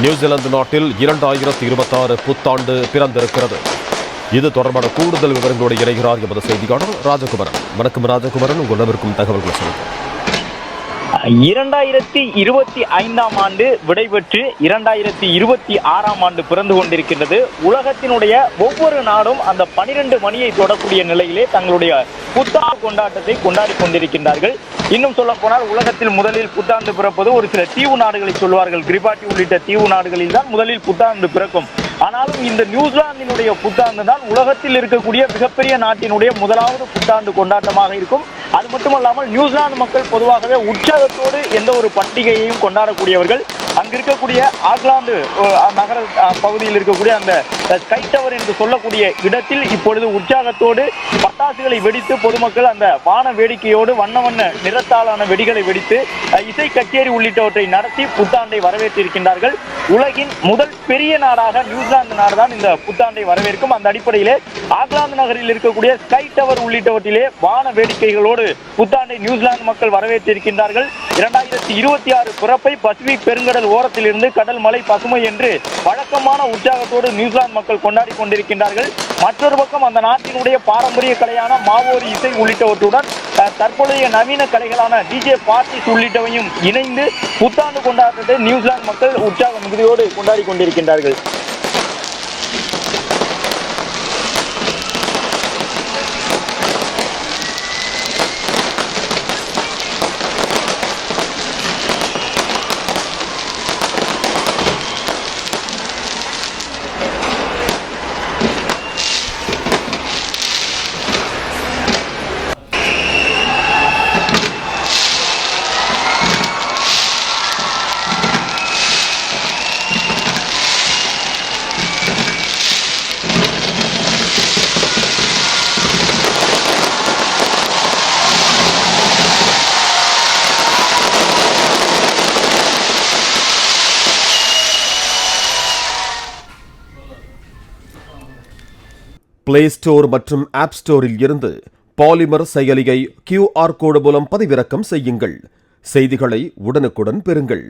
New Zealand நாட்டில் 2026 புத்தாண்டு பிறந்திருக்கிறது. இது தொடர்பான கூடுதல் விவரங்களோடு இணைகிறார் எமது செய்தியாளர் ராஜகுமரன். வணக்கம் ராஜகுமரன், உங்களிடமிருக்கும் தகவல்களை சொல்லுங்கள். 2025ஆம் ஆண்டு விடைபெற்று 2026ஆம் ஆண்டு பிறந்து கொண்டிருக்கின்றது. உலகத்தினுடைய ஒவ்வொரு நாடும் அந்த 12 மணியை தொடக்கூடிய நிலையிலே தங்களுடைய புத்தாண்டு கொண்டாட்டத்தை கொண்டாடி கொண்டிருக்கின்றார்கள். இன்னும் சொல்ல போனால் உலகத்தில் முதலில் புத்தாண்டு பிறப்பது ஒரு சில தீவு நாடுகளை சொல்வார்கள். கிரிபாட்டி உள்ளிட்ட தீவு நாடுகளில் தான் முதலில் புத்தாண்டு பிறக்கும். ஆனாலும் இந்த நியூசிலாந்தினுடைய புத்தாண்டு தான் உலகத்தில் இருக்கக்கூடிய மிகப்பெரிய நாட்டினுடைய முதலாவது புத்தாண்டு கொண்டாட்டமாக இருக்கும். அது மட்டுமல்லாமல் நியூசிலாந்து மக்கள் பொதுவாகவே உற்சாகத்தோடு எந்த ஒரு பண்டிகையையும் கொண்டாடக்கூடியவர்கள். அங்கு இருக்கக்கூடிய ஆக்லாந்து நகர பகுதியில் இருக்கக்கூடிய அந்த ஸ்கை டவர் என்று சொல்லக்கூடிய இடத்தில் இப்பொழுது உற்சாகத்தோடு பட்டாசுகளை வெடித்து பொதுமக்கள் அந்த வான வேடிக்கையோடு வண்ண வண்ண நிறத்தாலான வெடிகளை வெடித்து இசை கச்சேரி உள்ளிட்டவற்றை நடத்தி புத்தாண்டை வரவேற்றிருக்கின்றார்கள். உலகின் முதல் பெரிய நாடாக நியூசிலாந்து நாடு தான் இந்த புத்தாண்டை வரவேற்கும். அந்த அடிப்படையிலே ஆக்லாந்து நகரில் இருக்கக்கூடிய ஸ்கை டவர் உள்ளிட்டவற்றிலே வான வேடிக்கைகளோடு புத்தாண்டை நியூசிலாந்து மக்கள் வரவேற்றிருக்கின்றார்கள். 2026 பிறப்பை பசிபிக் பெருங்கடல் ஓரத்தில் இருந்து கடல் மலை பசுமை என்று வழக்கமான உற்சாகத்தோடு நியூசிலாந்து மக்கள் கொண்டாடி கொண்டிருக்கின்றார்கள். மற்றொரு பக்கம் அந்த நாட்டினுடைய பாரம்பரிய கலையான மாவோரி இசை உள்ளிட்டவற்றுடன் தற்போதைய நவீன கலைகளான டிஜே பார்ட்டிஸ் உள்ளிட்டவையும் இணைந்து புத்தாண்டு கொண்டாட்டத்தை நியூசிலாந்து மக்கள் உற்சாக மிகுதியோடு கொண்டாடி கொண்டிருக்கின்றார்கள். பிளே ஸ்டோர் மற்றும் ஆப் ஸ்டோரில் இருந்து பாலிமர் செயலியை QR கோடு மூலம் பதிவிறக்கம் செய்யுங்கள். செய்திகளை உடனுக்குடன் பெறுங்கள்.